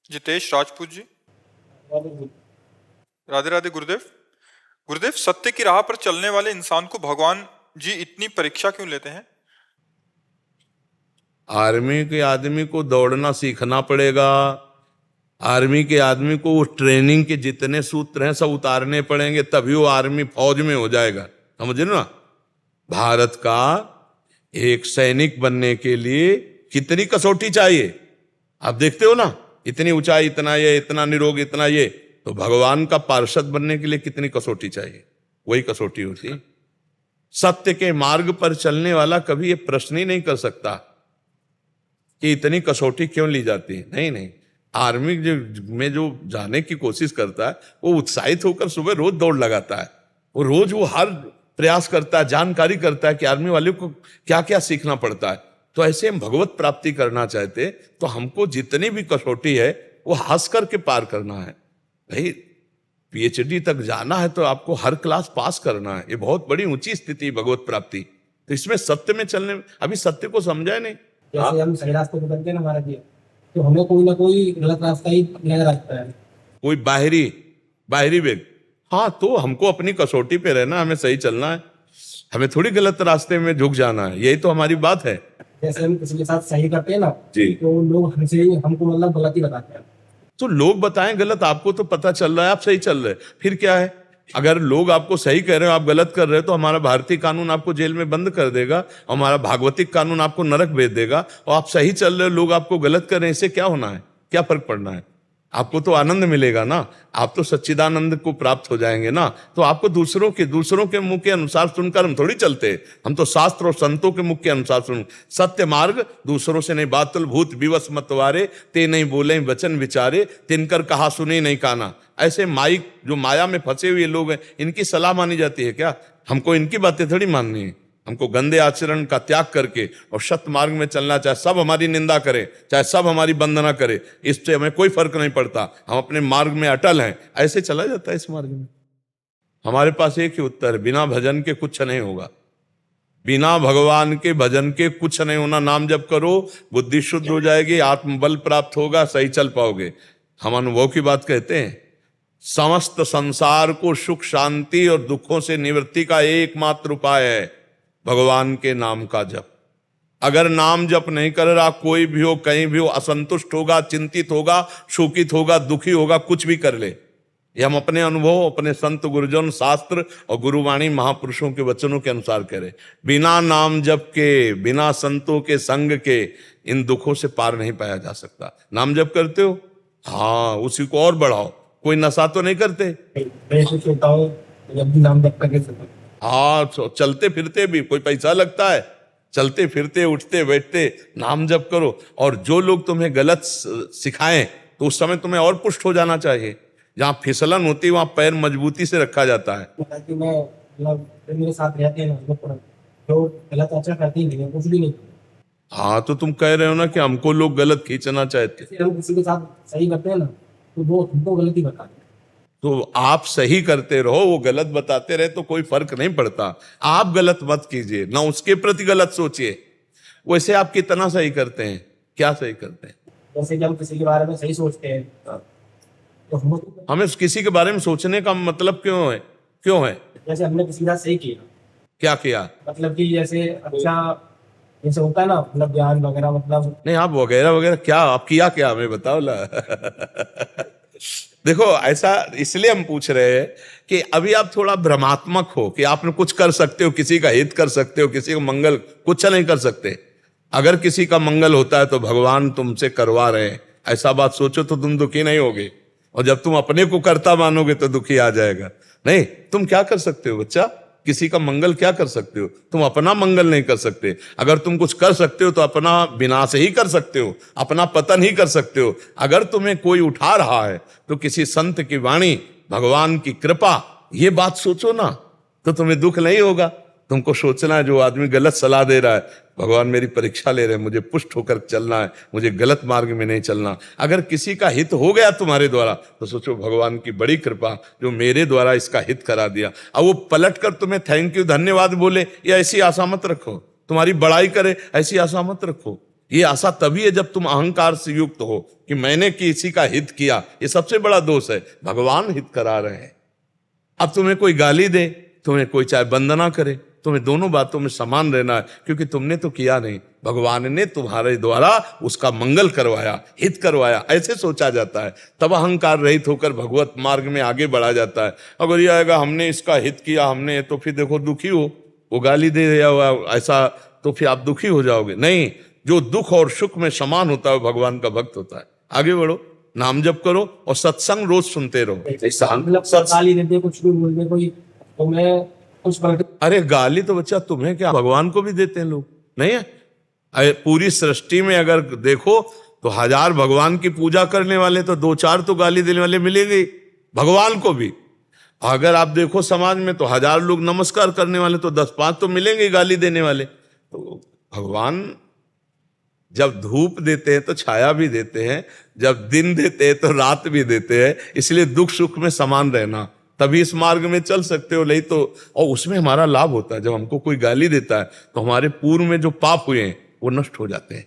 जितेश राजपूत जी। राधे राधे गुरुदेव। गुरुदेव, सत्य की राह पर चलने वाले इंसान को भगवान जी इतनी परीक्षा क्यों लेते हैं? आर्मी के आदमी को दौड़ना सीखना पड़ेगा। आर्मी के आदमी को वो ट्रेनिंग के जितने सूत्र हैं सब उतारने पड़ेंगे, तभी वो आर्मी फौज में हो जाएगा। समझ रहे ना? भारत का एक सैनिक बनने के लिए कितनी कसौटी चाहिए आप देखते हो ना। इतनी ऊंचाई, इतना ये, इतना निरोग, इतना ये। तो भगवान का पार्षद बनने के लिए कितनी कसौटी चाहिए? वही कसौटी होती है। सत्य के मार्ग पर चलने वाला कभी ये प्रश्न ही नहीं कर सकता कि इतनी कसौटी क्यों ली जाती है। नहीं नहीं, आर्मी में जो जाने की कोशिश करता है वो उत्साहित होकर सुबह रोज दौड़ लगाता है। वो रोज वो हर प्रयास करता है, जानकारी करता है कि आर्मी वाले को क्या क्या सीखना पड़ता है। तो ऐसे हम भगवत प्राप्ति करना चाहते तो हमको जितनी भी कसौटी है वो हंस करके पार करना है। भाई पीएचडी तक जाना है तो आपको हर क्लास पास करना है। ये बहुत बड़ी ऊंची स्थिति भगवत प्राप्ति। तो इसमें सत्य में चलने, अभी सत्य को समझा नहीं। जैसे हम सही रास्ते पर चलते हैं ना महाराज जी, तो हमें कोई ना कोई गलत रास्ता ही नजर आता है, कोई बाहरी वेग। हाँ, तो हमको अपनी कसौटी पे रहना, हमें सही चलना है, हमें थोड़ी गलत रास्ते में झुक जाना है। यही तो हमारी बात है। जैसे हम किसी के साथ सही करते हैं ना जी, तो लोग हमको मतलब गलत ही बताते हैं। तो लोग बताएं गलत, आपको तो पता चल रहा है आप सही चल रहे, फिर क्या है? अगर लोग आपको सही कह रहे हो, आप गलत कर रहे हो, तो हमारा भारतीय कानून आपको जेल में बंद कर देगा, हमारा भागवतिक कानून आपको नरक भेज देगा। और आप सही चल रहे हो, लोग आपको गलत कर रहे हैं, इससे क्या होना है? क्या फर्क पड़ना है? आपको तो आनंद मिलेगा ना, आप तो सच्चिदानंद को प्राप्त हो जाएंगे ना। तो आपको दूसरों के मुख के अनुसार सुनकर हम थोड़ी चलते, हम तो शास्त्र और संतों के मुख के अनुसार सुन। सत्य मार्ग दूसरों से नहीं, बातुल भूत विवश मतवारे, ते नहीं बोले वचन विचारे, तिनकर कहा सुने नहीं काना। ऐसे माइक जो माया में फंसे हुए लोग हैं, इनकी सलाह मानी जाती है क्या? हमको इनकी बातें थोड़ी माननी है। हमको गंदे आचरण का त्याग करके और सत्य मार्ग में चलना, चाहे सब हमारी निंदा करें, चाहे सब हमारी वंदना करें, इससे हमें कोई फर्क नहीं पड़ता। हम अपने मार्ग में अटल हैं, ऐसे चला जाता है इस मार्ग में। हमारे पास एक ही उत्तर है, बिना भजन के कुछ नहीं होगा। बिना भगवान के भजन के कुछ नहीं होना। नाम जप करो, बुद्धि शुद्ध हो जाएगी, आत्मबल प्राप्त होगा, सही चल पाओगे। हम अनुभव की बात कहते हैं। समस्त संसार को सुख शांति और दुखों से निवृत्ति का एकमात्र उपाय है भगवान के नाम का जप। अगर नाम जप नहीं कर रहा, कोई भी हो, कहीं भी हो, असंतुष्ट होगा, चिंतित होगा, शोकित होगा, दुखी होगा, कुछ भी कर ले। ये हम अपने अनुभव, अपने संत गुरुजन, शास्त्र और गुरुवाणी महापुरुषों के वचनों के अनुसार करें। बिना नाम जप के, बिना संतों के संग के इन दुखों से पार नहीं पाया जा सकता। नाम जप करते हो? हाँ, उसी को और बढ़ाओ। कोई नशा तो नहीं करते? मैं तो सोचता हूँ जब भी नाम जप करके चलता हूँ। हाँ, चलते फिरते भी कोई पैसा लगता है? चलते फिरते उठते बैठते नाम जप करो। और जो लोग तुम्हें गलत सिखाएं तो उस समय तुम्हें और पुष्ट हो जाना चाहिए। जहां फिसलन होती है वहां पैर मजबूती से रखा जाता है। ताकि मैं मतलब मेरे साथ रहते हैं ना, जो गलत आचरण करते ही नहीं, कुछ भी नहीं। हाँ, तो तुम कह रहे हो ना कि हमको लोग गलत खींचना चाहते। जैसे हम किसी के साथ सही करते हैं ना तो वो हमको गलत ही बताते हैं। तो आप सही करते रहो, वो गलत बताते रहे तो कोई फर्क नहीं पड़ता। आप गलत मत कीजिए, ना उसके प्रति गलत सोचिए। वैसे आप कितना सही करते हैं? क्या सही करते हैं? जैसे कि हम किसी के बारे में सही सोचते हैं तो हमें किसी के बारे में सोचने का मतलब क्यों है? जैसे हमने किसी के साथ सही किया, क्या किया? मतलब कि जैसे अच्छा, जैसे होता है ना, मतलब ज्ञान वगैरह, मतलब नहीं, आप वगैरह वगैरह क्या आप किया, क्या हमें बताओ ला। देखो, ऐसा इसलिए हम पूछ रहे हैं कि अभी आप थोड़ा भ्रमात्मक हो कि आपने कुछ कर सकते हो, किसी का हित कर सकते हो, किसी का मंगल। कुछ नहीं कर सकते। अगर किसी का मंगल होता है तो भगवान तुमसे करवा रहे हैं, ऐसा बात सोचो तो तुम दुखी नहीं होगे। और जब तुम अपने को करता मानोगे तो दुखी आ जाएगा। नहीं, तुम क्या कर सकते हो बच्चा? किसी का मंगल क्या कर सकते हो? तुम अपना मंगल नहीं कर सकते। अगर तुम कुछ कर सकते हो तो अपना विनाश ही कर सकते हो, अपना पतन ही कर सकते हो। अगर तुम्हें कोई उठा रहा है तो किसी संत की वाणी, भगवान की कृपा, ये बात सोचो ना, तो तुम्हें दुख नहीं होगा। तुमको सोचना है जो आदमी गलत सलाह दे रहा है, भगवान मेरी परीक्षा ले रहे हैं, मुझे पुष्ट होकर चलना है, मुझे गलत मार्ग में नहीं चलना। अगर किसी का हित हो गया तुम्हारे द्वारा तो सोचो भगवान की बड़ी कृपा जो मेरे द्वारा इसका हित करा दिया। अब वो पलट कर तुम्हें थैंक यू धन्यवाद बोले, या ऐसी आशा मत रखो। तुम्हारी बड़ाई करे, ऐसी आशा मत रखो। ये आशा तभी है जब तुम अहंकार से युक्त हो कि मैंने किसी का हित किया। ये सबसे बड़ा दोष है। भगवान हित करा रहे हैं। अब तुम्हें कोई गाली दे, तुम्हें कोई चाहे वंदना करे, तुम्हें दोनों बातों में समान रहना है, क्योंकि तुमने तो किया नहीं, भगवान ने तुम्हारे द्वारा उसका मंगल करवाया, हित करवाया। ऐसे सोचा जाता है, तब अहंकार रहित होकर भगवत मार्ग में आगे बढ़ा जाता है। अगर ये आएगा हमने इसका हित किया हमने, तो फिर देखो दुखी हो, वो गाली दे या ऐसा, तो फिर आप दुखी हो जाओगे। नहीं, जो दुख और सुख में समान होता है भगवान का भक्त होता है। आगे बढ़ो, नाम जप करो और सत्संग रोज सुनते रहो। मतलब गाली देते कुछ भी बोल दे कोई, तो मैं कुछ अरे गाली तो बच्चा तुम्हें क्या, भगवान को भी देते हैं लोग, नहीं है? अरे पूरी सृष्टि में अगर देखो तो 1000 भगवान की पूजा करने वाले, तो 2-4 तो गाली देने वाले मिलेंगे भगवान को भी। अगर आप देखो समाज में तो 1000 लोग नमस्कार करने वाले, तो 10-5 तो मिलेंगे गाली देने वाले। तो भगवान जब धूप देते हैं तो छाया भी देते हैं, जब दिन देते हैं तो रात भी देते हैं। इसलिए दुख सुख में समान रहना, तभी इस मार्ग में चल सकते हो। नहीं तो, और उसमें हमारा लाभ होता है। जब हमको कोई गाली देता है तो हमारे पूर्व में जो पाप हुए हैं वो नष्ट हो जाते हैं।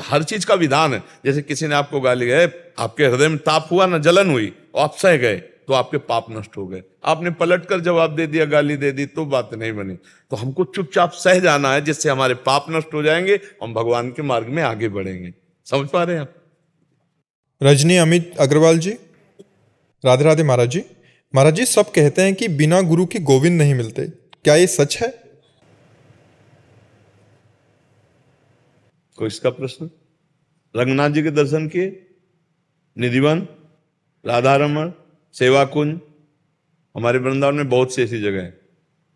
हर चीज का विधान है। जैसे किसी ने आपको गाली गए, आपके हृदय में ताप हुआ ना, जलन हुई, और आप सह गए, तो आपके पाप नष्ट हो गए। आपने पलटकर जवाब दे दिया, गाली दे दी, तो बात नहीं बनी। तो हमको चुपचाप सह जाना है, जिससे हमारे पाप नष्ट हो जाएंगे, हम भगवान के मार्ग में आगे बढ़ेंगे। समझ पा रहे हैं आप? रजनी अमित अग्रवाल जी, राधे राधे महाराज जी। महाराज जी, सब कहते हैं कि बिना गुरु के गोविंद नहीं मिलते, क्या ये सच है? कोई इसका प्रश्न? रंगनाथ जी के दर्शन किए, निधिवन, राधा रमण, सेवा कुंज, हमारे वृंदावन में बहुत सी ऐसी जगह है।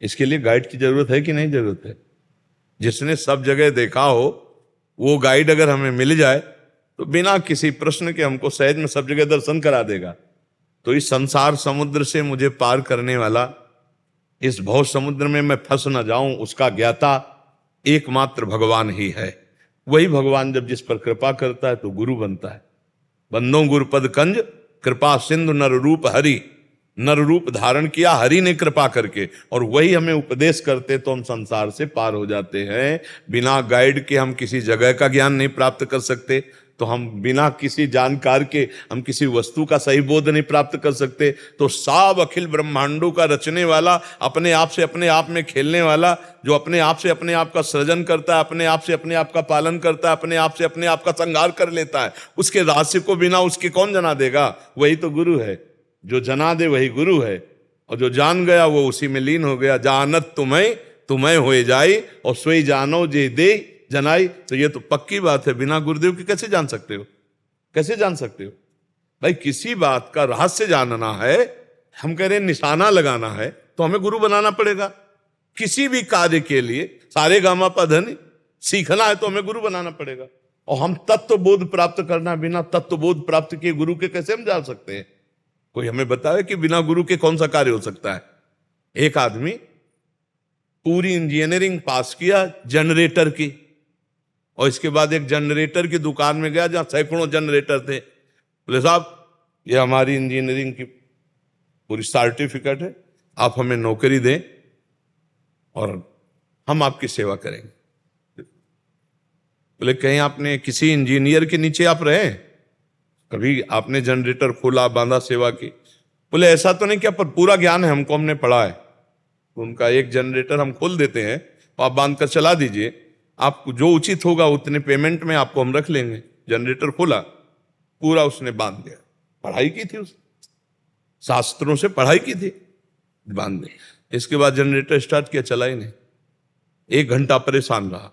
इसके लिए गाइड की जरूरत है कि नहीं जरूरत है? जिसने सब जगह देखा हो, वो गाइड अगर हमें मिल जाए तो बिना किसी प्रश्न के हमको सहज में सब जगह दर्शन करा देगा। तो इस संसार समुद्र से मुझे पार करने वाला, इस भव समुद्र में मैं फंस न जाऊं, उसका ज्ञाता एकमात्र भगवान ही है। वही भगवान जब जिस पर कृपा करता है तो गुरु बनता है। बंदो गुरुपद कंज कृपा सिंधु नर रूप हरि, नर रूप धारण किया हरि ने कृपा करके, और वही हमें उपदेश करते, तो हम संसार से पार हो जाते हैं। बिना गाइड के हम किसी जगह का ज्ञान नहीं प्राप्त कर सकते, तो हम बिना किसी जानकार के हम किसी वस्तु का सही बोध नहीं प्राप्त कर सकते। तो सब अखिल ब्रह्मांडों का रचने वाला, अपने आप से अपने आप में खेलने वाला, जो अपने आप से अपने आप का सृजन करता है, अपने आप से अपने आप का पालन करता है, अपने आप से अपने आप का संहार कर लेता है, उसके रहस्य को बिना उसके कौन जना देगा? वही तो गुरु है। जो जना दे वही गुरु है, और जो जान गया वो उसी में लीन हो गया। जानत तुम्हें होए जाई, और सोई जानो जे दे जनाई। तो ये तो पक्की बात है, बिना गुरुदेव के कैसे जान सकते हो? कैसे जान सकते हो भाई? किसी बात का रहस्य जानना है, हम कह रहे हैं निशाना लगाना है, तो हमें गुरु बनाना पड़ेगा। किसी भी कार्य के लिए सारे गामा पधनि सीखना है तो हमें गुरु बनाना पड़ेगा। और हम तत्व बोध प्राप्त करना, बिना तत्व बोध प्राप्त किए गुरु के कैसे हम जान सकते हैं? कोई हमें बताए कि बिना गुरु के कौन सा कार्य हो सकता है? एक आदमी पूरी इंजीनियरिंग पास किया जनरेटर की, और इसके बाद एक जनरेटर की दुकान में गया जहां सैकड़ों जनरेटर थे। बोले साहब, ये हमारी इंजीनियरिंग की पूरी सर्टिफिकेट है, आप हमें नौकरी दें और हम आपकी सेवा करेंगे। बोले कहीं आपने किसी इंजीनियर के नीचे आप रहे? कभी आपने जनरेटर खोला, बांधा, सेवा की? बोले ऐसा तो नहीं किया, पर पूरा ज्ञान है हमको, हमने पढ़ा है। तो उनका एक जनरेटर हम खोल देते हैं, तो आप बांध कर चला दीजिए, आपको जो उचित होगा उतने पेमेंट में आपको हम रख लेंगे। जनरेटर खोला, पूरा उसने बांध दिया। पढ़ाई की थी उसने, शास्त्रों से पढ़ाई की थी, बांध दिया। इसके बाद जनरेटर स्टार्ट किया, चला ही नहीं। 1 घंटा परेशान रहा।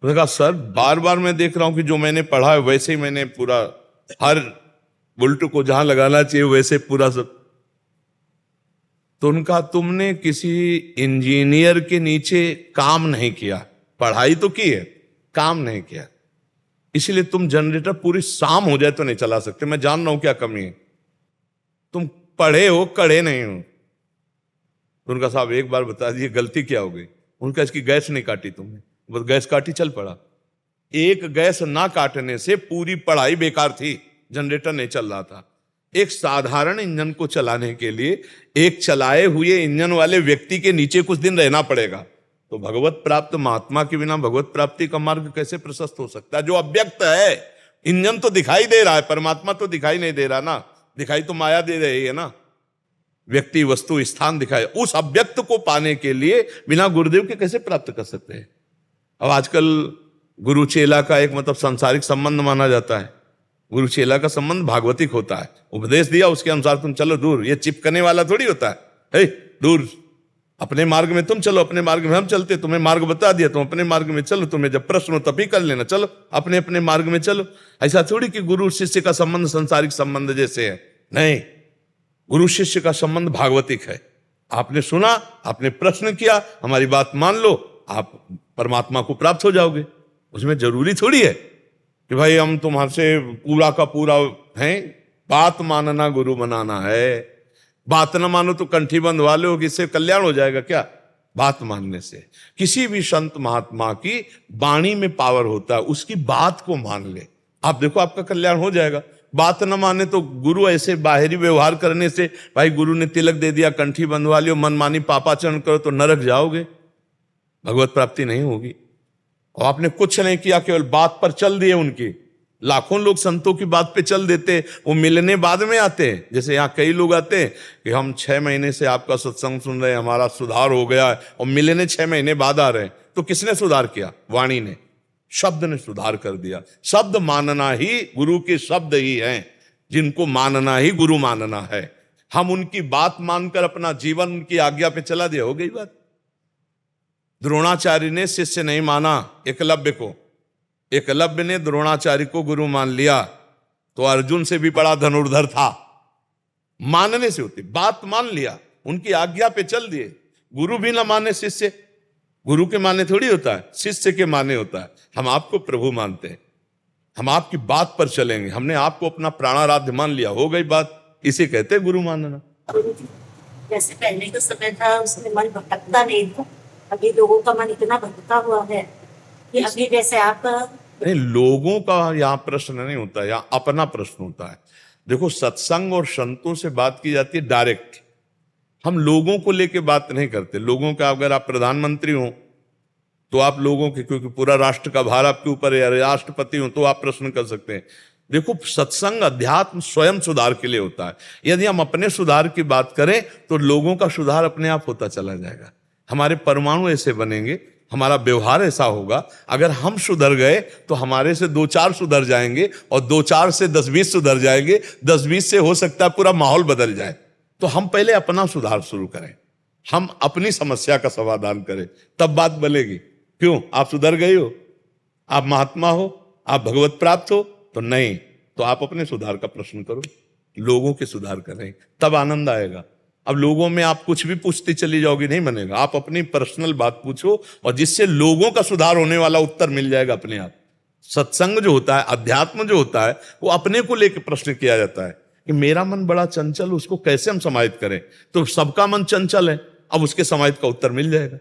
उसने कहा सर, बार बार मैं देख रहा हूं कि जो मैंने पढ़ा है वैसे ही मैंने पूरा, हर बुल्ट को जहां लगाना चाहिए वैसे पूरा सब। तो उनका, तुमने किसी इंजीनियर के नीचे काम नहीं किया, पढ़ाई तो की है, काम नहीं किया, इसलिए तुम जनरेटर पूरी शाम हो जाए तो नहीं चला सकते। मैं जान रहा हूं क्या कमी है, तुम पढ़े हो, कड़े नहीं हो। तो उनका साहब एक बार बता दिए गलती क्या हो गई? उनका, इसकी गैस नहीं काटी तुमने। बस गैस काटी, चल पड़ा। एक गैस ना काटने से पूरी पढ़ाई बेकार थी, जनरेटर नहीं चल रहा था। एक साधारण इंजन को चलाने के लिए एक चलाए हुए इंजन वाले व्यक्ति के नीचे कुछ दिन रहना पड़ेगा, तो भगवत प्राप्त महात्मा के बिना भगवत प्राप्ति का मार्ग कैसे प्रशस्त हो सकता है? जो अव्यक्त है, इंजन तो दिखाई दे रहा है, परमात्मा तो दिखाई नहीं दे रहा ना, दिखाई तो माया दे रही है ना, व्यक्ति वस्तु स्थान दिखाए। उस अव्यक्त को पाने के लिए बिना गुरुदेव के कैसे प्राप्त कर सकते हैं? अब आजकल गुरु चेला का एक मतलब सांसारिक संबंध माना जाता है। गुरु चेला का संबंध भागवतिक होता है। उपदेश दिया, उसके अनुसार तुम चलो दूर, ये चिपकने वाला थोड़ी होता है। हे दूर, अपने मार्ग में तुम चलो, अपने मार्ग में हम चलते, तुम्हें मार्ग बता दिया, तुम अपने मार्ग में चलो, तुम्हें जब प्रश्न हो तभी कर लेना, चलो अपने अपने मार्ग में चलो। ऐसा थोड़ी कि गुरु शिष्य का संबंध सांसारिक संबंध जैसे है, नहीं, गुरु शिष्य का संबंध भागवतिक है। आपने सुना, आपने प्रश्न किया, हमारी बात मान लो, आप परमात्मा को प्राप्त हो जाओगे। उसमें जरूरी थोड़ी है कि भाई हम तुम्हारे से पूरा का पूरा हैं। बात मानना गुरु बनाना है। बात ना मानो तो कंठी बंधवा लो कि इससे कल्याण हो जाएगा क्या? बात मानने से किसी भी संत महात्मा की वाणी में पावर होता है, उसकी बात को मान ले, आप देखो आपका कल्याण हो जाएगा। बात न माने तो गुरु ऐसे बाहरी व्यवहार करने से, भाई गुरु ने तिलक दे दिया, कंठी बंधवा लियो, मनमानी पापाचरण करो तो नरक जाओगे, भगवत प्राप्ति नहीं होगी। और आपने कुछ नहीं किया, केवल बात पर चल दिए उनकी। लाखों लोग संतों की बात पे चल देते, वो मिलने बाद में आते हैं। जैसे यहाँ कई लोग आते हैं कि हम 6 महीने से आपका सत्संग सुन रहे हैं, हमारा सुधार हो गया है, और मिलने 6 महीने बाद आ रहे हैं। तो किसने सुधार किया? वाणी ने, शब्द ने सुधार कर दिया। शब्द मानना ही गुरु के शब्द ही हैं, जिनको मानना ही गुरु मानना है। हम उनकी बात मानकर अपना जीवन उनकी आज्ञा पे चला दिया, हो गई बात। द्रोणाचार्य ने शिष्य नहीं माना एकलव्य को, एकलव्य ने द्रोणाचार्य को गुरु मान लिया, तो अर्जुन से भी बड़ा धनुर्धर था। मानने से होती, बात मान लिया, उनकी आज्ञा पे चल दिए। गुरु भी ना माने शिष्य, गुरु के माने थोड़ी होता है, शिष्य के माने होता है। हम आपको प्रभु मानते हैं, हम आपकी बात पर चलेंगे, हमने आपको अपना प्राणाराध्य मान लिया, हो गई बात। इसे कहते हैं गुरु मानना। जैसे पहले का समय था उसमें मन भटकता नहीं था, अभी लोगों का मन इतना भटका हुआ है कि अभी जैसे आप नहीं, लोगों का यहाँ प्रश्न नहीं होता, यहाँ अपना प्रश्न होता है। देखो, सत्संग और संतों से बात की जाती है डायरेक्ट, हम लोगों को लेके बात नहीं करते। लोगों का, अगर आप प्रधानमंत्री हो तो आप लोगों के, क्योंकि पूरा राष्ट्र का भार आपके ऊपर है, राष्ट्रपति हो तो आप प्रश्न कर सकते हैं। देखो, सत्संग अध्यात्म स्वयं सुधार के लिए होता है। यदि हम अपने सुधार की बात करें तो लोगों का सुधार अपने आप होता चला जाएगा। हमारे परमाणु ऐसे बनेंगे, हमारा व्यवहार ऐसा होगा। अगर हम सुधर गए तो हमारे से 2-4 सुधर जाएंगे, और 2-4 से 10-20 सुधर जाएंगे, 10-20 से हो सकता है पूरा माहौल बदल जाए। तो हम पहले अपना सुधार शुरू करें, हम अपनी समस्या का समाधान करें, तब बात बनेगी। क्यों? आप सुधर गए हो, आप महात्मा हो, आप भगवत प्राप्त हो, तो नहीं, तो आप अपने सुधार का प्रश्न करो, लोगों के सुधार करें, तब आनंद आएगा। अब लोगों में आप कुछ भी पूछती चली जाओगी, नहीं बनेगा। आप अपनी पर्सनल बात पूछो, और जिससे लोगों का सुधार होने वाला उत्तर मिल जाएगा अपने आप। सत्संग जो होता है, अध्यात्म जो होता है, वो अपने को लेकर प्रश्न किया जाता है कि मेरा मन बड़ा चंचल, उसको कैसे हम समाहित करें। तो सबका मन चंचल है, अब उसके समाहित का उत्तर मिल जाएगा।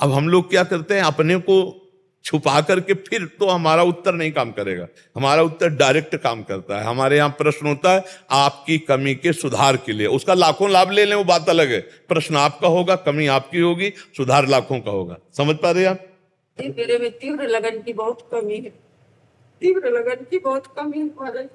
अब हम लोग क्या करते हैं, अपने को छुपा करके, फिर तो हमारा उत्तर नहीं काम करेगा। हमारा उत्तर डायरेक्ट काम करता है। हमारे यहाँ प्रश्न होता है आपकी कमी के सुधार के लिए, उसका लाखों लाभ ले लें, वो बात अलग है। प्रश्न आपका होगा, कमी आपकी होगी, सुधार लाखों का होगा। समझ पा रहे हैं आप? मेरे में तीव्र लगन की बहुत कमी है, तीव्र लगन की बहुत कमी है।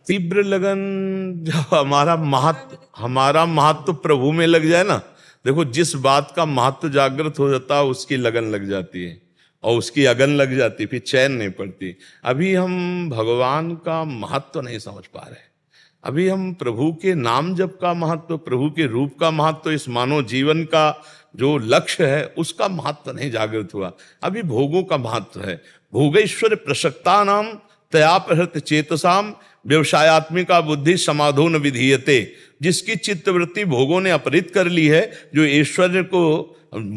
तीव्र लगन, जब हमारा महत्व प्रभु में लग जाए ना, देखो, जिस बात का महत्व जागृत हो जाता है उसकी लगन लग जाती है, और उसकी अगन लग जाती, फिर चैन नहीं पड़ती। अभी हम भगवान का महत्व नहीं समझ पा रहे, अभी हम प्रभु के नाम जप का महत्व, प्रभु के रूप का महत्व, इस मानव जीवन का जो लक्ष्य है उसका महत्व नहीं जागृत हुआ। अभी भोगों का महत्व है। भोगैश्वर्य प्रसक्ता नाम तया प्रहृत चेतसाम व्यवसायत्मिका बुद्धि समाधो न विधीयते। जिसकी चित्तवृत्ति भोगों ने अपहृत कर ली है, जो ऐश्वर्य को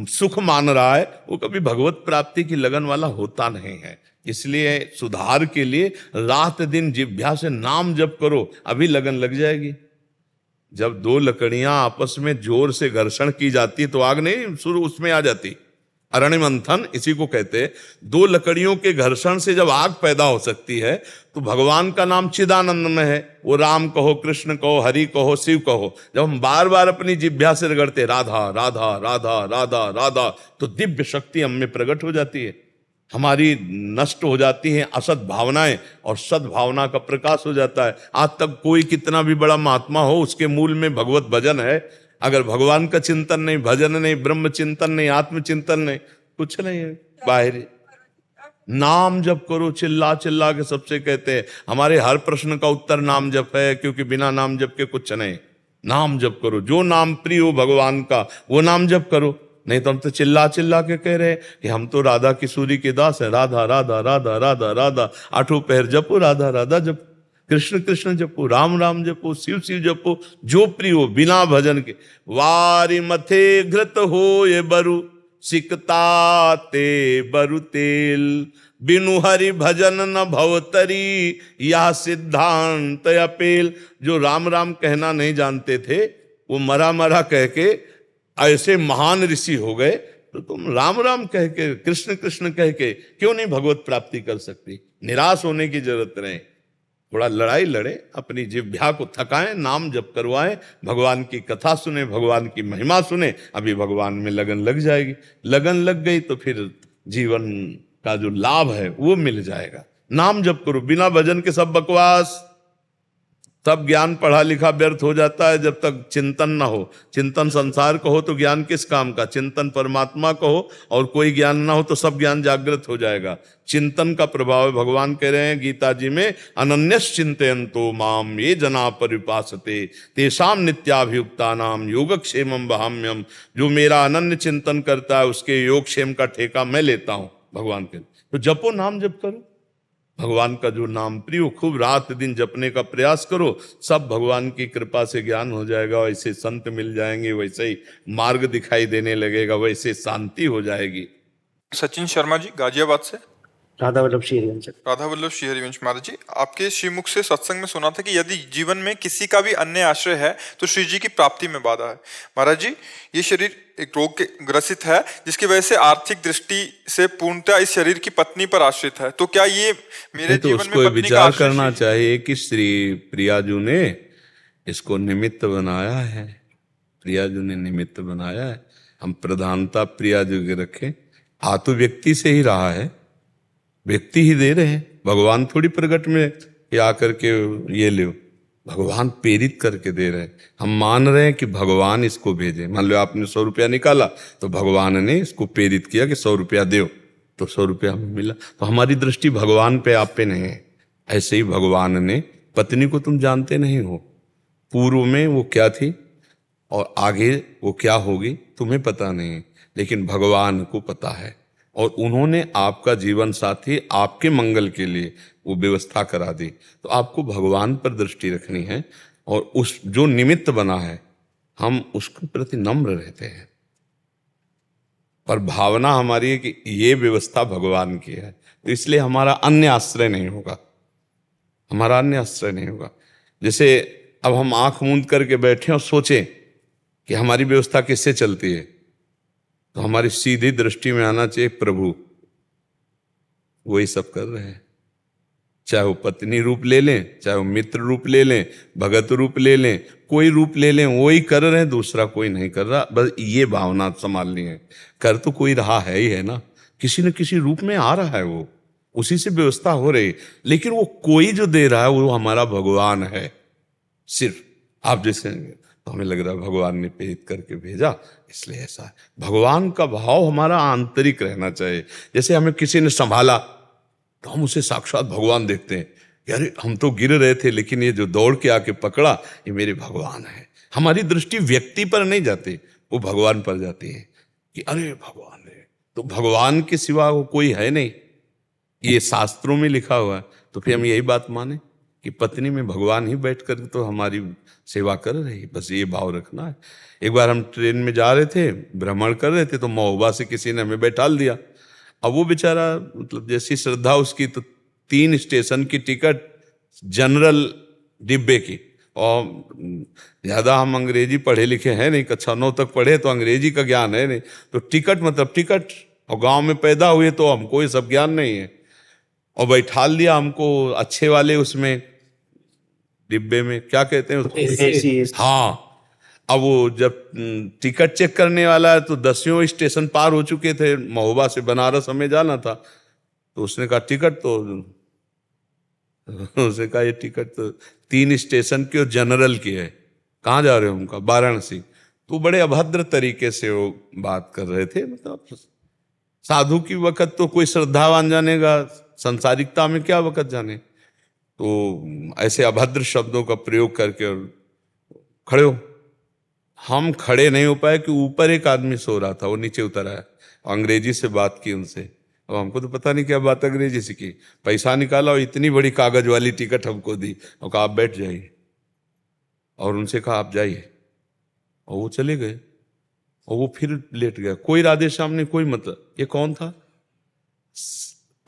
सुख मान रहा है, वो कभी भगवत प्राप्ति की लगन वाला होता नहीं है। इसलिए सुधार के लिए रात दिन जिह्वा से नाम जप करो, अभी लगन लग जाएगी। जब 2 लकड़ियां आपस में जोर से घर्षण की जाती तो आग नहीं शुरू उसमें आ जाती, अरण्य मंथन इसी को कहते हैं। दो लकड़ियों के घर्षण से जब आग पैदा हो सकती है तो भगवान का नाम चिदानंद में है। वो राम कहो, कृष्ण कहो, हरि कहो, शिव कहो, जब हम बार बार अपनी जिह्वा से रगड़ते राधा राधा राधा राधा राधा तो दिव्य शक्ति हम में प्रकट हो जाती है। हमारी नष्ट हो जाती हैं असत भावनाएं और सद्भावना का प्रकाश हो जाता है। आज तक कोई कितना भी बड़ा महात्मा हो, उसके मूल में भगवत भजन है। अगर भगवान का चिंतन नहीं, भजन नहीं, ब्रह्म चिंतन नहीं, आत्म चिंतन नहीं, कुछ नहीं है। बाहरी नाम जप करो, चिल्ला चिल्ला के सबसे कहते हैं। हमारे हर प्रश्न का उत्तर नाम जप है, क्योंकि बिना नाम जप के कुछ नहीं। नाम जप करो, जो नाम प्रिय हो भगवान का वो नाम जप करो। नहीं तो हम तो चिल्ला चिल्ला के कह रहे हैं कि हम तो राधा किशोरी के दास हैं। राधा राधा राधा राधा राधा, आठों पैर जपो, राधा राधा जपो, कृष्ण कृष्ण जपो, राम राम जपो, शिव शिव जपो, जो प्रिय हो बिना भजन के। वारी मथे घृत हो ये बरु, सिकता ते बरु तेल, बिनु हरि भजन न भवतरी, यह सिद्धांत अपेल। जो राम राम कहना नहीं जानते थे वो मरा मरा कह के ऐसे महान ऋषि हो गए, तो तुम राम राम कह के, कृष्ण कृष्ण कह के क्यों नहीं भगवत प्राप्ति कर सकती? निराश होने की जरूरत नहीं। थोड़ा लड़ाई लड़े, अपनी जिह्वा को थकाएं, नाम जप करवाएं, भगवान की कथा सुने, भगवान की महिमा सुने। अभी भगवान में लगन लग जाएगी। लगन लग गई तो फिर जीवन का जो लाभ है वो मिल जाएगा। नाम जप करो, बिना भजन के सब बकवास। तब ज्ञान पढ़ा लिखा व्यर्थ हो जाता है जब तक चिंतन ना हो। चिंतन संसार का हो तो ज्ञान किस काम का? चिंतन परमात्मा का हो और कोई ज्ञान ना हो तो सब ज्ञान जागृत हो जाएगा। चिंतन का प्रभाव है। भगवान कह रहे हैं गीता जी में, अनन्यस चिंतयन्तो माम ये जना परिपासते तेषाम नित्याभियुक्तानाम योगक्षेमम वहाम्यम। जो मेरा अनन्य चिंतन करता है उसके योगक्षेम का ठेका मैं लेता हूं। भगवान के तो जपो, नाम जप करो, भगवान का जो नाम प्रिय, खूब रात दिन जपने का प्रयास करो। सब भगवान की कृपा से ज्ञान हो जाएगा। वैसे संत मिल जाएंगे, वैसे ही मार्ग दिखाई देने लगेगा, वैसे शांति हो जाएगी। सचिन शर्मा जी गाजियाबाद से। राधा वल्लभ श्री हरिवंश। राधा वल्लभ श्री हरिवंश महाराज जी, आपके श्रीमुख से सत्संग में सुना था कि यदि जीवन में किसी का भी अन्य आश्रय है तो श्री जी की प्राप्ति में बाधा है। महाराज जी, ये शरीर एक रोग के ग्रसित है जिसकी वजह से आर्थिक दृष्टि से पूर्णतः इस शरीर की पत्नी पर आश्रित है। तो क्या ये मेरे तो जीवन उसको में पत्नी का विचार आश्रय करना चाहिए कि श्री प्रियाजू ने इसको निमित्त बनाया है। प्रियाजू ने निमित्त बनाया है। हम प्रधानता प्रियाजू के रखें। आ तो व्यक्ति से ही रहा है, व्यक्ति ही दे रहे हैं। भगवान थोड़ी प्रगट में ये आकर के ये ले, भगवान प्रेरित करके दे रहे हैं। हम मान रहे हैं कि भगवान इसको भेजे। मान लो आपने 100 रुपया निकाला तो भगवान ने इसको प्रेरित किया कि 100 रुपया दो, तो 100 रुपया हमें मिला। तो हमारी दृष्टि भगवान पे, आप पे नहीं है। ऐसे ही भगवान ने पत्नी को तुम जानते नहीं हो, पूर्व में वो क्या थी और आगे वो क्या होगी तुम्हें पता नहीं है, लेकिन भगवान को पता है। और उन्होंने आपका जीवन साथी आपके मंगल के लिए वो व्यवस्था करा दी। तो आपको भगवान पर दृष्टि रखनी है और उस जो निमित्त बना है हम उसके प्रति नम्र रहते हैं। पर भावना हमारी है कि ये व्यवस्था भगवान की है, तो इसलिए हमारा अन्य आश्रय नहीं होगा, हमारा अन्य आश्रय नहीं होगा। जैसे अब हम आंख मूंद करके बैठे और सोचें कि हमारी व्यवस्था किससे चलती है, तो हमारी सीधी दृष्टि में आना चाहिए प्रभु वही सब कर रहे हैं। चाहे वो पत्नी रूप ले लें, चाहे वो मित्र रूप ले लें, भगत रूप ले लें, कोई रूप ले लें, वही कर रहे हैं, दूसरा कोई नहीं कर रहा। बस ये भावना संभालनी है। कर तो कोई रहा है ही है ना, किसी न किसी रूप में आ रहा है, वो उसी से व्यवस्था हो रही। लेकिन वो कोई जो दे रहा है वो हमारा भगवान है। सिर्फ आप जैसे तो हमें लग रहा है भगवान ने प्रेरित करके भेजा, इसलिए ऐसा है। भगवान का भाव हमारा आंतरिक रहना चाहिए। जैसे हमें किसी ने संभाला तो हम उसे साक्षात भगवान देखते हैं कि अरे हम तो गिर रहे थे, लेकिन ये जो दौड़ के आके पकड़ा ये मेरे भगवान है। हमारी दृष्टि व्यक्ति पर नहीं जाती, वो भगवान पर जाती है कि अरे भगवान है। तो भगवान के सिवा वो कोई है नहीं, ये शास्त्रों में लिखा हुआ है। तो फिर हम यही बात माने कि पत्नी में भगवान ही बैठ कर तो हमारी सेवा कर रही है। बस ये भाव रखना है। एक बार हम ट्रेन में जा रहे थे, भ्रमण कर रहे थे, तो महोबा से किसी ने हमें बैठाल दिया। अब वो बेचारा मतलब जैसी श्रद्धा उसकी, तो 3 स्टेशन की टिकट जनरल डिब्बे की। और ज़्यादा हम अंग्रेजी पढ़े लिखे हैं नहीं, कक्षा 9 तक पढ़े, तो अंग्रेजी का ज्ञान है नहीं। तो टिकट मतलब टिकट और गांव में पैदा हुए तो हमको ये सब ज्ञान नहीं है, और बैठाल दिया हमको अच्छे वाले उसमें डिब्बे में, क्या कहते हैं उसको, हाँ। अब वो जब टिकट चेक करने वाला है तो 10वें स्टेशन पार हो चुके थे, महोबा से बनारस हमें जाना था, तो उसने कहा टिकट, तो उसने कहा ये टिकट तो 3 स्टेशन की और जनरल की है, कहाँ जा रहे हो? उनका वाराणसी। तो बड़े अभद्र तरीके से वो बात कर रहे थे। मतलब साधु की वक्त तो कोई श्रद्धावान जानेगा, संसारिकता में क्या वक्त जाने। तो ऐसे अभद्र शब्दों का प्रयोग करके और खड़े हो। हम खड़े नहीं हो पाए कि ऊपर एक आदमी सो रहा था, वो नीचे उतर आया, अंग्रेजी से बात की उनसे। अब हमको तो पता नहीं क्या बात अंग्रेजी से की, पैसा निकाला और इतनी बड़ी कागज वाली टिकट हमको दी और कहा आप बैठ जाइए, और उनसे कहा आप जाइए, और वो चले गए, और वो फिर लेट गया। कोई राधे श्याम नहीं, कोई मतलब। ये कौन था?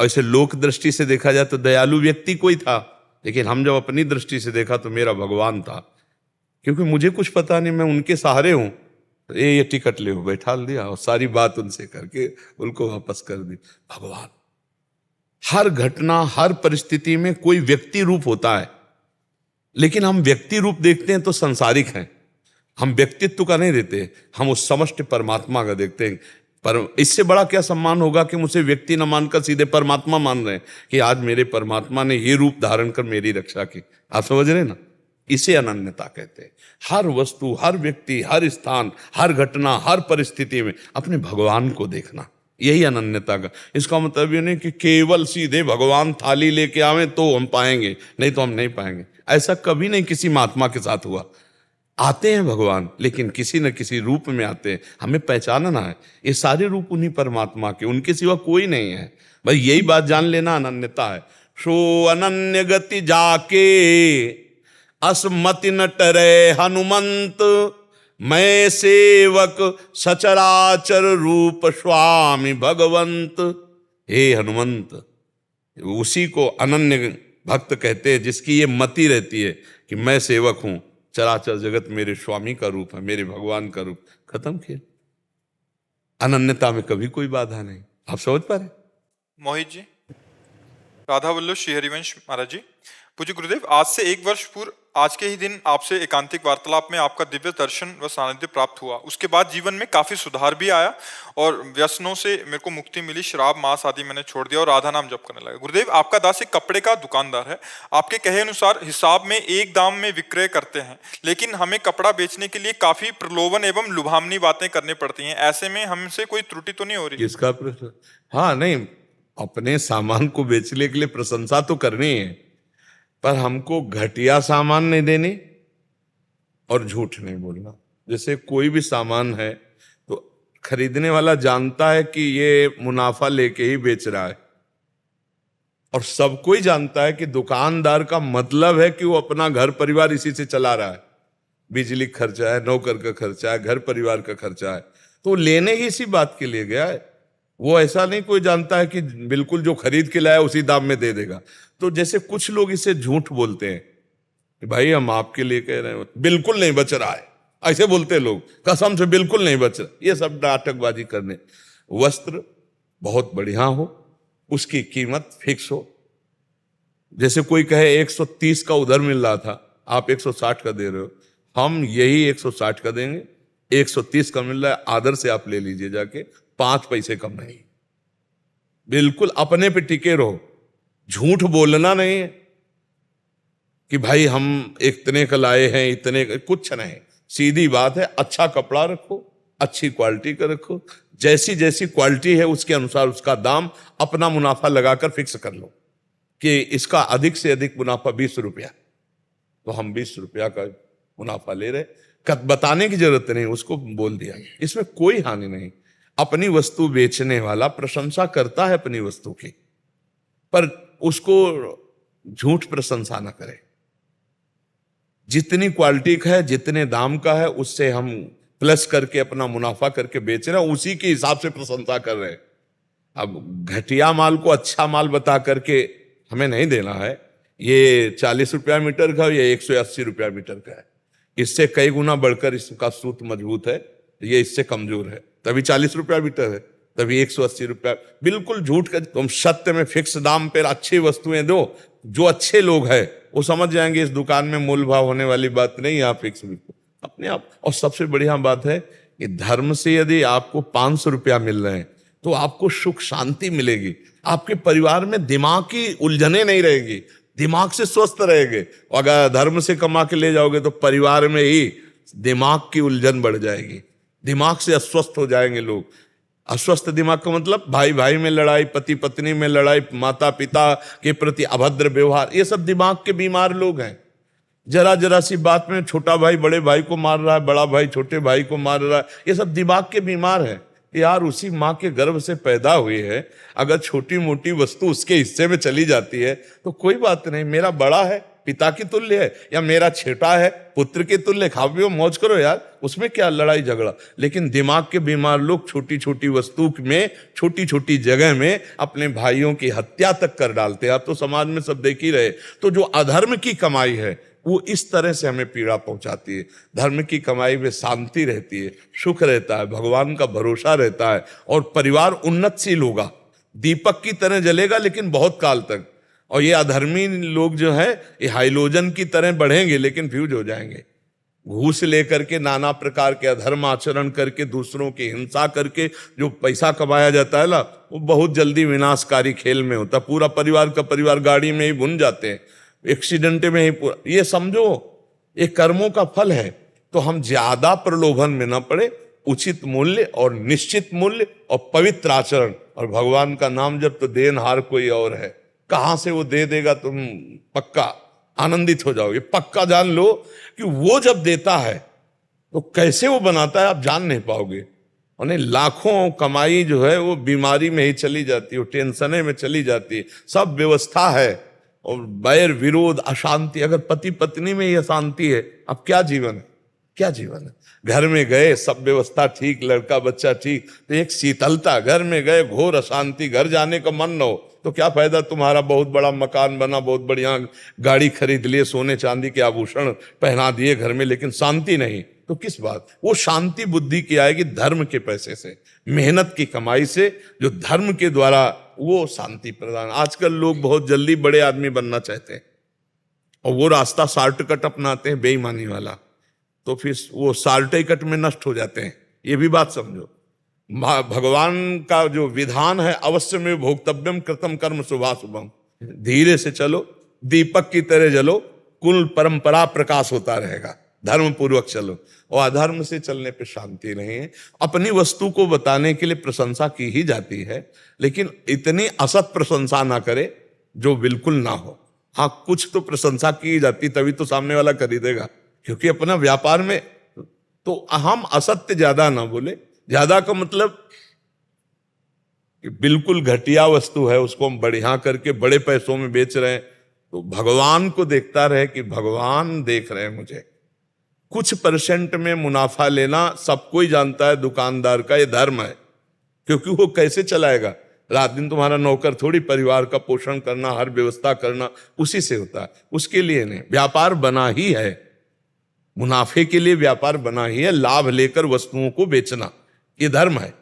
ऐसे लोक दृष्टि से देखा जाए तो दयालु व्यक्ति कोई था, लेकिन हम जब अपनी दृष्टि से देखा तो मेरा भगवान था, क्योंकि मुझे कुछ पता नहीं, मैं उनके सहारे हूं। तो ये टिकट ले, बैठाल दिया और सारी बात उनसे करके उनको वापस कर दी। भगवान हर घटना, हर परिस्थिति में कोई व्यक्ति रूप होता है, लेकिन हम व्यक्ति रूप देखते हैं तो संसारिक हैं, हम व्यक्तित्व का नहीं देते, हम उस समष्टि परमात्मा का देखते हैं। पर इससे बड़ा क्या सम्मान होगा कि मुझे व्यक्ति न मानकर सीधे परमात्मा मान रहे हैं कि आज मेरे परमात्मा ने ये रूप धारण कर मेरी रक्षा की। आप समझ रहे ना? इसे अनन्यता कहते हैं। हर वस्तु, हर व्यक्ति, हर स्थान, हर घटना, हर परिस्थिति में अपने भगवान को देखना, यही अनन्यता का। इसका मतलब ये नहीं कि केवल सीधे भगवान थाली लेके आवे तो हम पाएंगे, नहीं तो हम नहीं पाएंगे। ऐसा कभी नहीं किसी महात्मा के साथ हुआ। आते हैं भगवान, लेकिन किसी न किसी रूप में आते हैं, हमें पहचानना है ये सारे रूप उन्हीं परमात्मा के, उनके सिवा कोई नहीं है। भाई यही बात जान लेना अनन्यता है। सो अनन्य गति जाके असमति न टरे हनुमंत, मैं सेवक सचराचर रूप स्वामी भगवंत। हे हनुमंत, उसी को अनन्य भक्त कहते हैं जिसकी ये मति रहती है कि मैं सेवक हूं, चराचर जगत मेरे स्वामी का रूप है, मेरे भगवान का रूप। खत्म खेल। अनन्यता में कभी कोई बाधा नहीं। आप समझ पा रहे? मोहित जी, राधा वल्लभ श्री हरिवंश महाराज जी, पूज्य गुरुदेव, आज से 1 वर्ष पूर्व आज के ही दिन आपसे एकांतिक वार्तालाप में आपका दिव्य दर्शन व सानिध्य प्राप्त हुआ। उसके बाद जीवन में काफी सुधार भी आया और व्यसनों से मेरे को मुक्ति मिली, शराब मांस आदि मैंने छोड़ दिया और राधा नाम जप करने लगा। गुरुदेव, आपका दास एक कपड़े का दुकानदार है। आपके कहे अनुसार हिसाब में एक दाम में विक्रय करते हैं, लेकिन हमें कपड़ा बेचने के लिए काफी प्रलोभन एवं लुभावनी बातें करनी पड़ती हैं। ऐसे में हमसे कोई त्रुटि तो नहीं हो रही? किसका प्रश्न? हाँ, नहीं, अपने सामान को बेचने के लिए प्रशंसा तो करनी है, पर हमको घटिया सामान नहीं देनी और झूठ नहीं बोलना। जैसे कोई भी सामान है तो खरीदने वाला जानता है कि ये मुनाफा लेके ही बेच रहा है, और सबको ही जानता है कि दुकानदार का मतलब है कि वो अपना घर परिवार इसी से चला रहा है। बिजली खर्चा है, नौकर का खर्चा है, घर परिवार का खर्चा है, तो लेने ही इसी बात के लिए गया है। वो ऐसा नहीं कोई जानता है कि बिल्कुल जो खरीद के लाया उसी दाम में दे देगा। तो जैसे कुछ लोग इसे झूठ बोलते हैं कि भाई हम आपके लिए कह रहे हैं, बिल्कुल नहीं बच रहा है, ऐसे बोलते हैं लोग, कसम से बिल्कुल नहीं बच रहा। ये सब नाटकबाजी करने। वस्त्र बहुत बढ़िया हो, उसकी कीमत फिक्स हो। जैसे कोई कहे 130 का उधर मिल रहा था, आप 160 का दे रहे हो, हम यही 160 का देंगे। 130 का मिल रहा है, आदर से आप ले लीजिए जाके, 5 पैसे कम नहीं। बिल्कुल अपने पे टिके रहो, झूठ बोलना नहीं है कि भाई हम इतने का लाए हैं, इतने का, कुछ नहीं। सीधी बात है, अच्छा कपड़ा रखो, अच्छी क्वालिटी का रखो, जैसी जैसी क्वालिटी है उसके अनुसार उसका दाम अपना मुनाफा लगाकर फिक्स कर लो कि इसका अधिक से अधिक मुनाफा 20 रुपया, तो हम 20 रुपया का मुनाफा ले रहे। बताने की जरूरत नहीं, उसको बोल दिया। इसमें कोई हानि नहीं। अपनी वस्तु बेचने वाला प्रशंसा करता है अपनी वस्तु की, पर उसको झूठ प्रशंसा ना करे। जितनी क्वालिटी का है, जितने दाम का है, उससे हम प्लस करके अपना मुनाफा करके बेच रहे हैं, उसी के हिसाब से प्रशंसा कर रहे हैं। अब घटिया माल को अच्छा माल बता करके हमें नहीं देना है। ये 40 रुपया मीटर का या 180 रुपया मीटर का है, इससे कई गुना बढ़कर इसका सूत मजबूत है, ये इससे कमजोर है, तभी 40 रुपया मीटर है। तभी 180 रुपया, बिल्कुल झूठ का। तुम सत्य में फिक्स दाम पर अच्छी वस्तुएं दो, जो अच्छे लोग हैं वो समझ जाएंगे इस दुकान में मूल भाव होने वाली बात नहीं, यहाँ फिक्स बिल्कुल अपने आप। और सबसे बढ़िया बात है कि धर्म से यदि आपको 500 रुपया मिल रहे हैं तो आपको सुख शांति मिलेगी, आपके परिवार में दिमाग की उलझने नहीं रहेगी, दिमाग से स्वस्थ रहेंगे। अगर धर्म से कमा के ले जाओगे तो परिवार में ही दिमाग की उलझन बढ़ जाएगी, दिमाग से अस्वस्थ हो जाएंगे लोग। अस्वस्थ दिमाग का मतलब भाई भाई में लड़ाई, पति पत्नी में लड़ाई, माता पिता के प्रति अभद्र व्यवहार, ये सब दिमाग के बीमार लोग हैं। जरा जरा सी बात में छोटा भाई बड़े भाई को मार रहा है, बड़ा भाई छोटे भाई को मार रहा है, ये सब दिमाग के बीमार हैं। यार उसी माँ के गर्भ से पैदा हुई है, अगर छोटी मोटी वस्तु उसके हिस्से में चली जाती है तो कोई बात नहीं, मेरा बड़ा है पिता की तुल्य है, या मेरा छोटा है पुत्र के तुल्य, खाओ पियो मौज करो यार, उसमें क्या लड़ाई झगड़ा। लेकिन दिमाग के बीमार लोग छोटी छोटी वस्तु में, छोटी छोटी जगह में अपने भाइयों की हत्या तक कर डालते हैं। आप तो समाज में सब देख ही रहे। तो जो अधर्म की कमाई है वो इस तरह से हमें पीड़ा पहुंचाती है। धर्म की कमाई में शांति रहती है, सुख रहता है, भगवान का भरोसा रहता है, और परिवार उन्नतशील होगा, दीपक की तरह जलेगा लेकिन बहुत काल तक। और ये अधर्मी लोग जो है ये हाइलोजन की तरह बढ़ेंगे लेकिन फ्यूज हो जाएंगे। घूस लेकर के, नाना प्रकार के अधर्म आचरण करके, दूसरों की हिंसा करके जो पैसा कमाया जाता है ना, वो बहुत जल्दी विनाशकारी खेल में होता है। पूरा परिवार का परिवार गाड़ी में ही भुन जाते हैं, एक्सीडेंट में ही पूरा। ये समझो ये कर्मों का फल है। तो हम ज्यादा प्रलोभन में न पड़े, उचित मूल्य और निश्चित मूल्य और पवित्र आचरण, और भगवान का नाम जब तो देनहार कोई और है, कहां से वो दे देगा तुम पक्का आनंदित हो जाओगे। पक्का जान लो कि वो जब देता है तो कैसे वो बनाता है आप जान नहीं पाओगे। उन्हें लाखों कमाई जो है वो बीमारी में ही चली जाती है, वो टेंशने में चली जाती है। सब व्यवस्था है और बैर विरोध अशांति, अगर पति पत्नी में ही अशांति है अब क्या जीवन है, क्या जीवन है। घर में गए सब व्यवस्था ठीक, लड़का बच्चा ठीक, तो एक शीतलता, घर में गए घोर अशांति, घर जाने का मन न हो तो क्या फायदा। तुम्हारा बहुत बड़ा मकान बना, बहुत बढ़िया गाड़ी खरीद लिए, सोने चांदी के आभूषण पहना दिए घर में, लेकिन शांति नहीं, तो किस बात। वो शांति बुद्धि की आएगी धर्म के पैसे से, मेहनत की कमाई से, जो धर्म के द्वारा वो शांति प्रदान। आजकल लोग बहुत जल्दी बड़े आदमी बनना चाहते हैं और वो रास्ता शॉर्टकट अपनाते हैं बेईमानी वाला, तो फिर वो शॉर्टकट में नष्ट हो जाते हैं। ये भी बात समझो। भगवान का जो विधान है, अवश्य में भोक्तव्यम कृतम कर्म शुभाशुभम, धीरे से चलो, दीपक की तरह जलो, कुल परंपरा प्रकाश होता रहेगा, धर्म पूर्वक चलो। और अधर्म से चलने पे शांति नहीं है। अपनी वस्तु को बताने के लिए प्रशंसा की ही जाती है, लेकिन इतनी असत प्रशंसा ना करे जो बिल्कुल ना हो। हाँ, कुछ तो प्रशंसा की जाती, तभी तो सामने वाला खरीदेगा, क्योंकि अपना व्यापार में तो हम असत्य ज्यादा ना बोले। ज्यादा का मतलब कि बिल्कुल घटिया वस्तु है उसको हम बढ़िया करके बड़े पैसों में बेच रहे हैं, तो भगवान को देखता रहे कि भगवान देख रहे हैं मुझे। कुछ परसेंट में मुनाफा लेना सबको ही जानता है दुकानदार का, ये धर्म है, क्योंकि वो कैसे चलाएगा। रात दिन तुम्हारा नौकर थोड़ी, परिवार का पोषण करना, हर व्यवस्था करना उसी से होता है, उसके लिए नहीं। व्यापार बना ही है, मुनाफे के लिए व्यापार बना ही है, लाभ लेकर वस्तुओं को बेचना, ये धर्म है।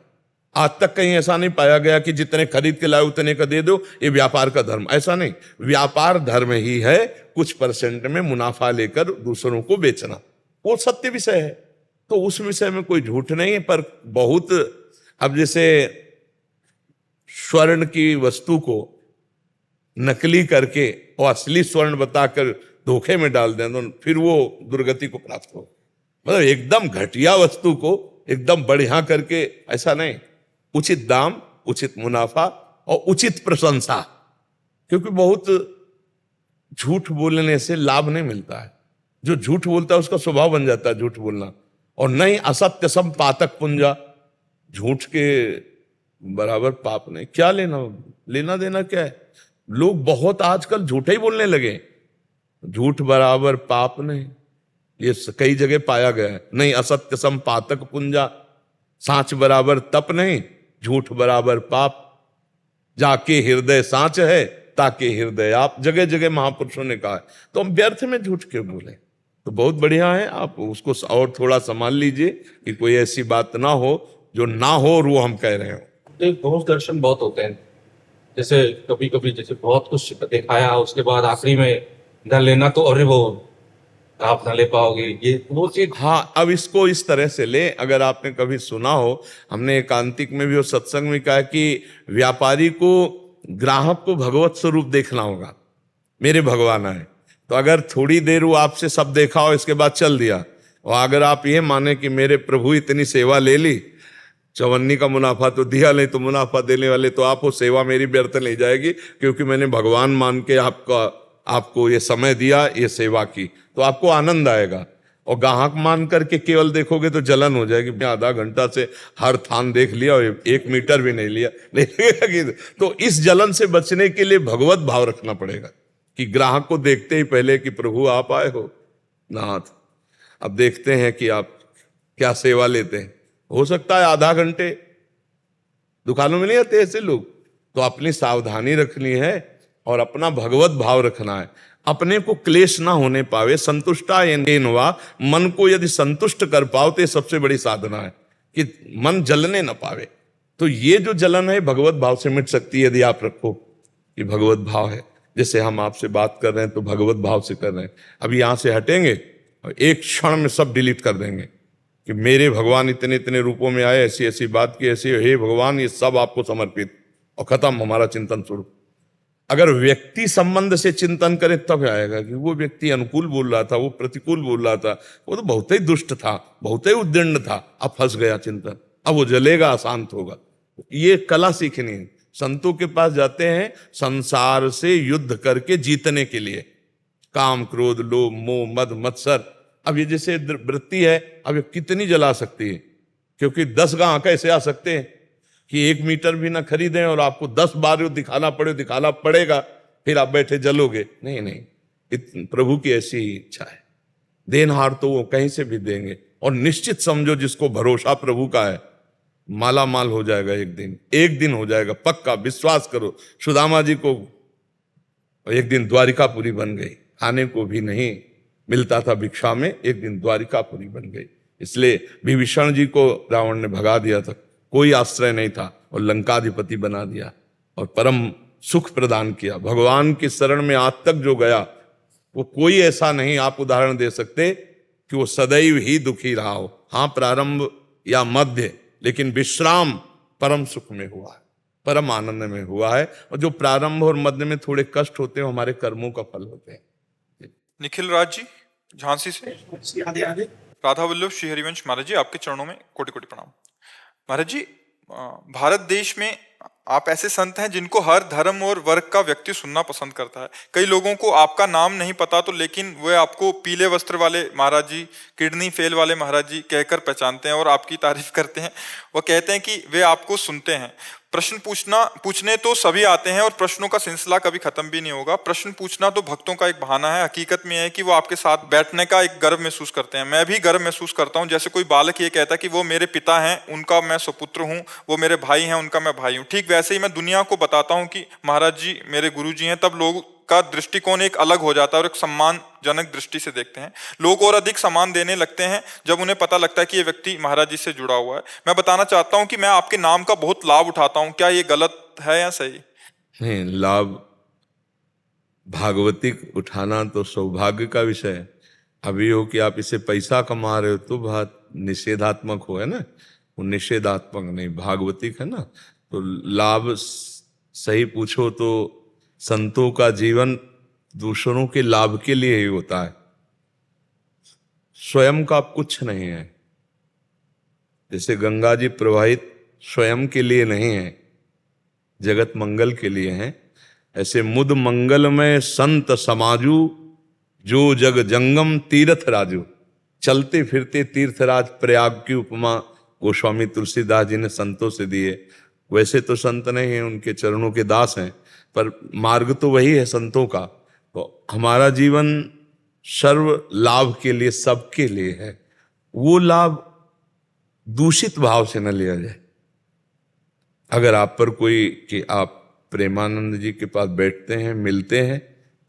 आज तक कहीं ऐसा नहीं पाया गया कि जितने खरीद के लाए उतने का दे दो, ये व्यापार का धर्म, ऐसा नहीं। व्यापार धर्म ही है कुछ परसेंट में मुनाफा लेकर दूसरों को बेचना, वो सत्य विषय है, तो उस विषय में कोई झूठ नहीं है। पर बहुत, अब जैसे स्वर्ण की वस्तु को नकली करके और असली स्वर्ण बताकर धोखे में डाल दें तो फिर वो दुर्गति को प्राप्त हो। मतलब एकदम घटिया वस्तु को एकदम बढ़िया करके, ऐसा नहीं। उचित दाम, उचित मुनाफा और उचित प्रशंसा, क्योंकि बहुत झूठ बोलने से लाभ नहीं मिलता है। जो झूठ बोलता है उसका स्वभाव बन जाता है झूठ बोलना, और नहीं असत्य सम पातक पुंजा, झूठ के बराबर पाप नहीं। क्या लेना देना क्या है। लोग बहुत आजकल झूठे ही बोलने लगे, झूठ बराबर पाप नहीं, ये कई जगह पाया गया है। नहीं असत्य सम पातक पुंजा, सांच बराबर तप नहीं, झूठ बराबर पाप, जाके हृदय सांच है ताके हृदय आप, जगह जगह महापुरुषों ने कहा है। तो हम व्यर्थ में झूठ क्यों बोले। तो बहुत बढ़िया है, आप उसको और थोड़ा संभाल लीजिए कि कोई ऐसी बात ना हो जो ना हो और वो हम कह रहे हो। तो दोष दर्शन बहुत होते हैं। जैसे कभी कभी जैसे बहुत कुछ दिखाया, उसके बाद आखिरी में न लेना तो अरे वो आप ना ले पाओगे, ये वो चीज। हाँ, अब इसको इस तरह से ले, अगर आपने कभी सुना हो, हमने एकांतिक में भी और सत्संग में कहा कि व्यापारी को ग्राहक को भगवत स्वरूप देखना होगा। मेरे भगवान आए तो अगर थोड़ी देर वो आपसे सब देखा हो, इसके बाद चल दिया, और अगर आप ये माने कि मेरे प्रभु इतनी सेवा ले ली, चवन्नी का मुनाफा तो दिया, नहीं तो मुनाफा देने वाले तो आप हो, सेवा मेरी व्यर्थ नहीं जाएगी क्योंकि मैंने भगवान मान के आपको ये समय दिया, ये सेवा की, तो आपको आनंद आएगा। और ग्राहक मान करके केवल देखोगे तो जलन हो जाएगी। मैं आधा घंटा से हर थान देख लिया और 1 मीटर भी नहीं लिया, नहीं लगेगा। तो इस जलन से बचने के लिए भगवत भाव रखना पड़ेगा कि ग्राहक को देखते ही पहले कि प्रभु आप आए हो नाथ, अब देखते हैं कि आप क्या सेवा लेते हैं। हो सकता है आधा घंटे, दुकानों में नहीं आते ऐसे लोग, तो अपनी सावधानी रखनी है और अपना भगवत भाव रखना है। अपने को क्लेश ना होने पावे, संतुष्टा येनवा, मन को यदि संतुष्ट कर पाओ तो ये सबसे बड़ी साधना है कि मन जलने ना पावे। तो ये जो जलन है भगवत भाव से मिट सकती है यदि आप रखो कि भगवत भाव है। जैसे हम आपसे बात कर रहे हैं तो भगवत भाव से कर रहे हैं, अब यहां से हटेंगे और एक क्षण में सब डिलीट कर देंगे कि मेरे भगवान इतने इतने रूपों में आए, ऐसी ऐसी बात की, ऐसी, हे भगवान ये सब आपको समर्पित, और खत्म हमारा चिंतन शुरू। अगर व्यक्ति संबंध से चिंतन करें तब आएगा कि वो व्यक्ति अनुकूल बोल रहा था, वो प्रतिकूल बोल रहा था, वो तो बहुत ही दुष्ट था, बहुत ही उद्दंड था, अब फंस गया चिंतन, अब वो जलेगा, अशांत होगा। ये कला सीखनी है। संतों के पास जाते हैं संसार से युद्ध करके जीतने के लिए, काम क्रोध लोभ मोह मद मत्सर। अब ये जैसे वृत्ति है, अब ये कितनी जला सकती है, क्योंकि 10 गांव कैसे आ सकते हैं कि 1 मीटर भी ना खरीदें और आपको 10 बार दिखाना पड़ेगा, फिर आप बैठे जलोगे। नहीं, प्रभु की ऐसी इच्छा है। देनहार तो वो कहीं से भी देंगे, और निश्चित समझो जिसको भरोसा प्रभु का है माला माल हो जाएगा। एक दिन हो जाएगा, पक्का विश्वास करो। सुदामा जी को एक दिन द्वारिकापुरी बन गई, खाने को भी नहीं मिलता था भिक्षा में, एक दिन द्वारिकापुरी बन गई। इसलिए विभीषण जी को रावण ने भगा दिया था, कोई आश्रय नहीं था, और लंकाधिपति बना दिया और परम सुख प्रदान किया। भगवान की शरण में आज तक जो गया वो कोई ऐसा नहीं आप उदाहरण दे सकते कि वो सदैव ही दुखी रहा हो। हाँ, प्रारंभ या मध्य, लेकिन विश्राम परम सुख में हुआ है, परम आनंद में हुआ है। और जो प्रारंभ और मध्य में थोड़े कष्ट होते हैं, हमारे कर्मों का फल होते हैं। निखिल राज जी झांसी से। आगे आगे राधा वल्लभ श्री हरिवंश महाराज जी, आपके चरणों में कोटि कोटि प्रणाम। महाराज जी, भारत देश में आप ऐसे संत हैं जिनको हर धर्म और वर्ग का व्यक्ति सुनना पसंद करता है। कई लोगों को आपका नाम नहीं पता तो लेकिन वे आपको पीले वस्त्र वाले महाराज जी, किडनी फेल वाले महाराज जी कहकर पहचानते हैं और आपकी तारीफ करते हैं। वो कहते हैं कि वे आपको सुनते हैं। प्रश्न पूछने तो सभी आते हैं और प्रश्नों का सिलसिला कभी खत्म भी नहीं होगा। प्रश्न पूछना तो भक्तों का एक बहाना है, हकीकत में है कि वो आपके साथ बैठने का एक गर्व महसूस करते हैं। मैं भी गर्व महसूस करता हूं, जैसे कोई बालक ये कहता है कि वो मेरे पिता हैं, उनका मैं सुपुत्र हूं, वो मेरे भाई हैं, उनका मैं भाई हूं। ठीक वैसे ही मैं दुनिया को बताता हूं कि महाराज जी मेरे गुरु जी हैं, तब लोग का दृष्टिकोण एक अलग हो जाता है और एक सम्मानजनक दृष्टि से देखते हैं। लोग और अधिक सम्मान देने लगते हैं जब उन्हें पता लगता है कि ये व्यक्ति महाराज जी से जुड़ा हुआ है। मैं बताना चाहता हूं कि मैं आपके नाम का बहुत लाभ उठाता हूं, क्या ये गलत है या सही? नहीं, लाभ भागवतिक उठाना तो सौभाग्य का विषय है। अभी हो कि आप इसे पैसा कमा रहे हो तो बात निषेधात्मक हो, है ना, वो निषेधात्मक नहीं, भागवतिक है ना। तो लाभ सही पूछो तो संतों का जीवन दूसरों के लाभ के लिए ही होता है, स्वयं का कुछ नहीं है। जैसे गंगा जी प्रवाहित स्वयं के लिए नहीं है, जगत मंगल के लिए है। ऐसे मुद मंगलमय संत समाजू, जो जग जंगम तीर्थ राजू। चलते फिरते तीर्थराज प्रयाग की उपमा गोस्वामी तुलसीदास जी ने संतों से दी है। वैसे तो संत नहीं है, उनके चरणों के दास हैं, पर मार्ग तो वही है संतों का। तो हमारा जीवन सर्व लाभ के लिए, सबके लिए है। वो लाभ दूषित भाव से न लिया जाए। अगर आप पर कोई कि आप प्रेमानंद जी के पास बैठते हैं, मिलते हैं,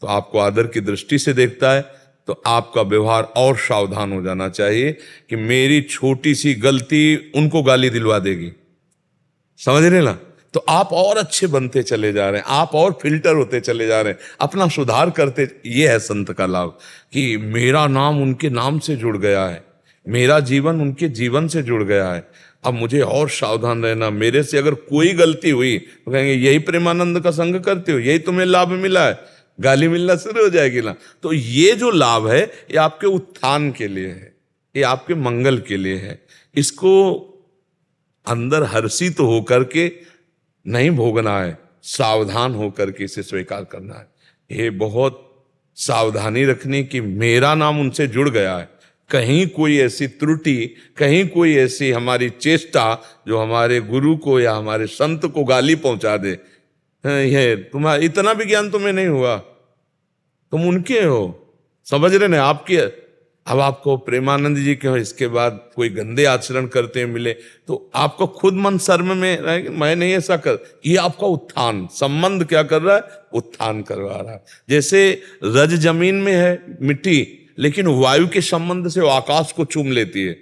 तो आपको आदर की दृष्टि से देखता है, तो आपका व्यवहार और सावधान हो जाना चाहिए कि मेरी छोटी सी गलती उनको गाली दिलवा देगी। समझ रहे ना? तो आप और अच्छे बनते चले जा रहे हैं, आप और फिल्टर होते चले जा रहे हैं, अपना सुधार करते। ये है संत का लाभ कि मेरा नाम उनके नाम से जुड़ गया है, मेरा जीवन उनके जीवन से जुड़ गया है। अब मुझे और सावधान रहना, मेरे से अगर कोई गलती हुई तो कहेंगे यही प्रेमानंद का संग करते हो, यही तुम्हें लाभ मिला है, गाली मिलना शुरू हो जाएगी ना। तो ये जो लाभ है ये आपके उत्थान के लिए है, ये आपके मंगल के लिए है। इसको अंदर हर्षित होकर के नहीं भोगना है, सावधान होकर के इसे स्वीकार करना है। ये बहुत सावधानी रखनी कि मेरा नाम उनसे जुड़ गया है। कहीं कोई ऐसी त्रुटि, कहीं कोई ऐसी हमारी चेष्टा जो हमारे गुरु को या हमारे संत को गाली पहुंचा दे, ये तुम्हारा इतना भी ज्ञान तुम्हें नहीं हुआ, तुम उनके हो, समझ रहे ना? आपके अब आपको प्रेमानंद जी के हो, इसके बाद कोई गंदे आचरण करते मिले तो आपको खुद मन शर्म में रहे कि मैं नहीं ऐसा कर। ये आपका उत्थान संबंध क्या कर रहा है? उत्थान करवा रहा है। जैसे रज जमीन में है मिट्टी, लेकिन वायु के संबंध से वो आकाश को चूम लेती है,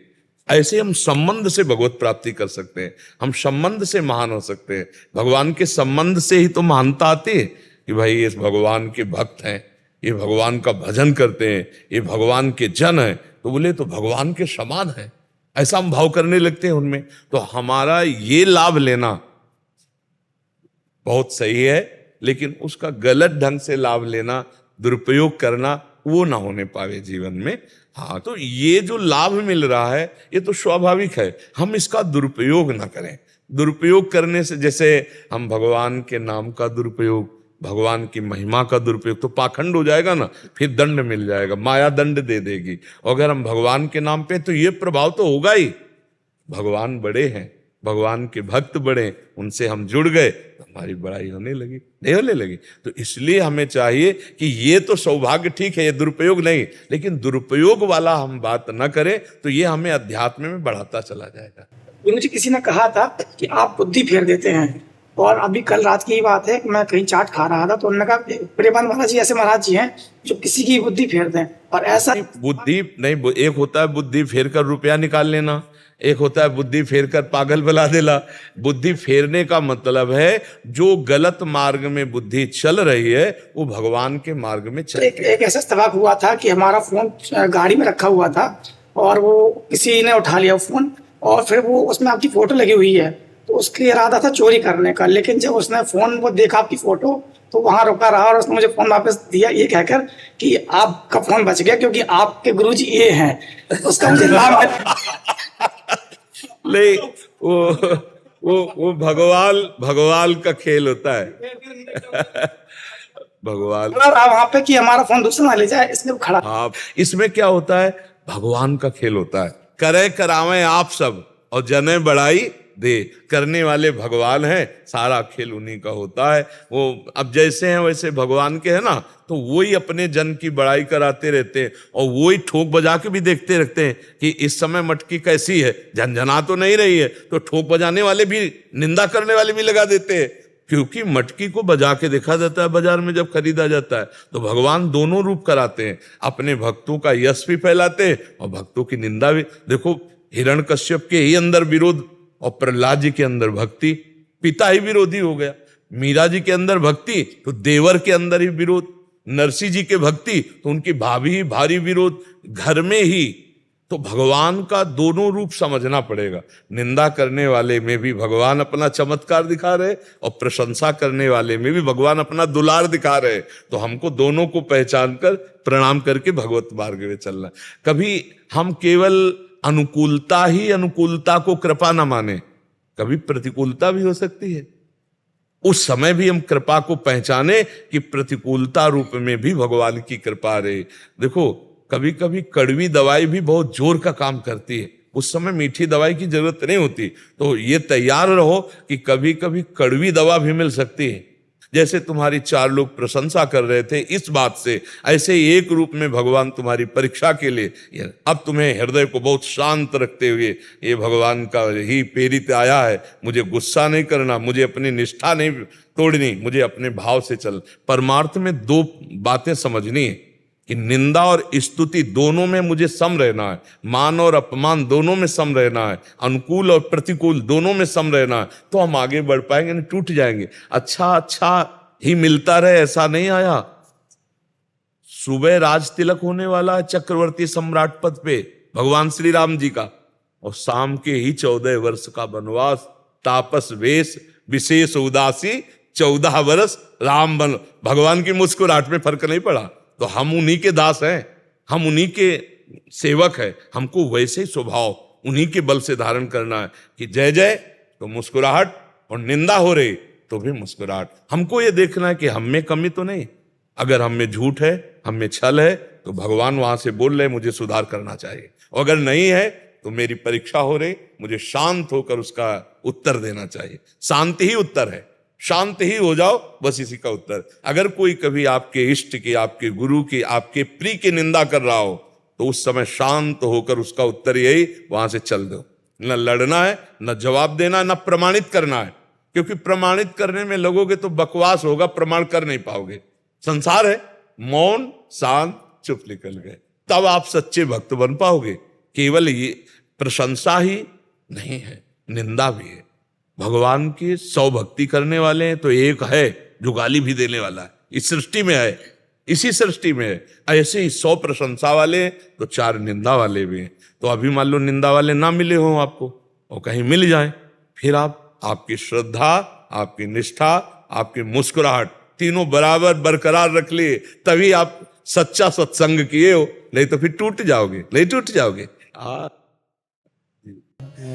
ऐसे हम संबंध से भगवत प्राप्ति कर सकते हैं, हम संबंध से महान हो सकते हैं। भगवान के संबंध से ही तो महानता आती है कि भाई ये भगवान के भक्त हैं, ये भगवान का भजन करते हैं, ये भगवान के जन हैं, तो बोले तो भगवान के समान है, ऐसा हम भाव करने लगते हैं उनमें। तो हमारा ये लाभ लेना बहुत सही है, लेकिन उसका गलत ढंग से लाभ लेना, दुरुपयोग करना, वो ना होने पावे जीवन में। हाँ, तो ये जो लाभ मिल रहा है ये तो स्वाभाविक है, हम इसका दुरुपयोग ना करें। दुरुपयोग करने से, जैसे हम भगवान के नाम का दुरुपयोग, भगवान की महिमा का दुरुपयोग, तो पाखंड हो जाएगा ना, फिर दंड मिल जाएगा, माया दंड दे देगी। अगर हम भगवान के नाम पे, तो ये प्रभाव तो होगा ही, भगवान बड़े हैं, भगवान के भक्त बड़े, उनसे हम जुड़ गए तो हमारी बड़ाई होने लगी, नहीं होने लगी। तो इसलिए हमें चाहिए कि ये तो सौभाग्य ठीक है, ये दुरुपयोग नहीं, लेकिन दुरुपयोग वाला हम बात न करें, तो ये हमें अध्यात्म में बढ़ाता चला जाएगा। मुझे किसी ने कहा था कि आप बुद्धि फेर देते हैं, और अभी कल रात की बात है, मैं कहीं चाट खा रहा था तो उन्होंने कहा प्रेमानंद महाराज जी ऐसे महाराज जी हैं जो किसी की बुद्धि फेर दें, और ऐसा बुद्धि नहीं, एक होता है बुद्धि फेर कर रुपया निकाल लेना, एक होता है बुद्धि फेर कर पागल बना देना। बुद्धि फेरने का मतलब है जो गलत मार्ग में बुद्धि चल रही है वो भगवान के मार्ग में चल। एक ऐसा इत्तेफाक हुआ था कि हमारा फोन गाड़ी में रखा हुआ था और वो किसी ने उठा लिया फोन, और फिर वो उसमें आपकी फोटो लगी हुई है, तो उसके इरादा था चोरी करने का। लेकिन जब उसने फोन वो देखा आपकी फोटो, तो वहां रुका रहा और उसने मुझे फोन वापस दिया ये कहकर कि आपका फोन बच गया क्योंकि आपके गुरुजी ये हैं। उसका मुझे नाम ले वो भगवान का खेल होता है। भगवान वहां पे कि हमारा फोन दूसरा ना ले जाए, इसलिए वो खड़ा। हाँ, इसमें क्या होता है? भगवान का खेल होता है। करे करावे आप सब और जने बढ़ाई दे, करने वाले भगवान हैं, सारा खेल उन्हीं का होता है। वो अब जैसे हैं वैसे भगवान के हैं ना, तो वही अपने जन की बड़ाई कराते रहते हैं और वही ठोक बजा के भी देखते रहते हैं कि इस समय मटकी कैसी है, झंझना तो नहीं रही है, तो ठोक बजाने वाले भी, निंदा करने वाले भी लगा देते हैं, क्योंकि मटकी को बजा के देखा जाता है बाजार में जब खरीदा जाता है। तो भगवान दोनों रूप कराते हैं, अपने भक्तों का यश भी फैलाते हैं और भक्तों की निंदा भी। देखो हिरण्यकश्यप के ही अंदर विरोध और प्रहलाद जी के अंदर भक्ति, पिता ही विरोधी हो गया। मीरा जी के अंदर भक्ति तो देवर के अंदर ही विरोध, नरसिंह जी के भक्ति तो उनकी भाभी ही भारी विरोध, घर में ही। तो भगवान का दोनों रूप समझना पड़ेगा। निंदा करने वाले में भी भगवान अपना चमत्कार दिखा रहे और प्रशंसा करने वाले में भी भगवान अपना दुलार दिखा रहे। तो हमको दोनों को पहचान कर प्रणाम करके भगवत मार्ग में चलना। कभी हम केवल अनुकूलता ही अनुकूलता को कृपा न माने, कभी प्रतिकूलता भी हो सकती है। उस समय भी हम कृपा को पहचाने कि प्रतिकूलता रूप में भी भगवान की कृपा रहे। देखो कभी कभी कड़वी दवाई भी बहुत जोर का काम करती है, उस समय मीठी दवाई की जरूरत नहीं होती। तो ये तैयार रहो कि कभी कभी कड़वी दवा भी मिल सकती है। जैसे तुम्हारी 4 लोग प्रशंसा कर रहे थे इस बात से, ऐसे एक रूप में भगवान तुम्हारी परीक्षा के लिए अब तुम्हें हृदय को बहुत शांत रखते हुए, ये भगवान का ही प्रेरित आया है, मुझे गुस्सा नहीं करना, मुझे अपनी निष्ठा नहीं तोड़नी, मुझे अपने भाव से चल। परमार्थ में 2 बातें समझनी है। कि निंदा और स्तुति दोनों में मुझे सम रहना है, मान और अपमान दोनों में सम रहना है, अनुकूल और प्रतिकूल दोनों में सम रहना है, तो हम आगे बढ़ पाएंगे, नहीं टूट जाएंगे। अच्छा अच्छा ही मिलता रहे ऐसा नहीं आया। सुबह राज तिलक होने वाला है चक्रवर्ती सम्राट पद पे भगवान श्री राम जी का, और शाम के ही 14 वर्ष का वनवास, तापस वेश, विशेष उदासी, 14 वर्ष राम बन। भगवान की मुस्कुराहट में फर्क नहीं पड़ा। तो हम उन्हीं के दास हैं, हम उन्हीं के सेवक हैं, हमको वैसे ही स्वभाव उन्हीं के बल से धारण करना है कि जय जय तो मुस्कुराहट, और निंदा हो रही तो भी मुस्कुराहट। हमको ये देखना है कि हम में कमी तो नहीं, अगर हम में झूठ है, हम में छल है, तो भगवान वहां से बोल रहे मुझे सुधार करना चाहिए, और अगर नहीं है तो मेरी परीक्षा हो रही, मुझे शांत होकर उसका उत्तर देना चाहिए। शांति ही उत्तर है, शांत ही हो जाओ, बस इसी का उत्तर। अगर कोई कभी आपके इष्ट की, आपके गुरु की, आपके प्रिय की निंदा कर रहा हो, तो उस समय शांत होकर उसका उत्तर यही, वहां से चल दो। न लड़ना है, न जवाब देना, न प्रमाणित करना है, क्योंकि प्रमाणित करने में लगोगे तो बकवास होगा, प्रमाण कर नहीं पाओगे। संसार है, मौन शांत चुप निकल गए, तब आप सच्चे भक्त बन पाओगे। केवल ये प्रशंसा ही नहीं है, निंदा भी है। भगवान की 100 भक्ति करने वाले हैं तो एक है जो गाली भी देने वाला है, इस सृष्टि में है, इसी सृष्टि में है। ऐसे ही 100 प्रशंसा वाले हैं तो 4 निंदा वाले भी हैं। तो अभी मान लो निंदा वाले ना मिले हो आपको, और कहीं मिल जाए, फिर आप, आपकी श्रद्धा, आपकी निष्ठा, आपकी मुस्कुराहट तीनों बराबर बरकरार रख लिए, तभी आप सच्चा सत्संग किए हो, नहीं तो फिर टूट जाओगे, नहीं टूट जाओगे।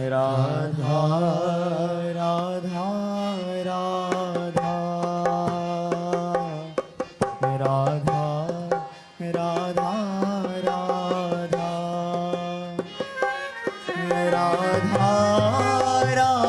राधा राधा राधा राधा राधा राधा राधा राधा राधा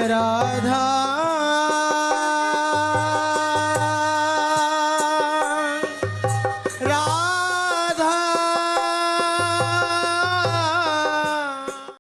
राधा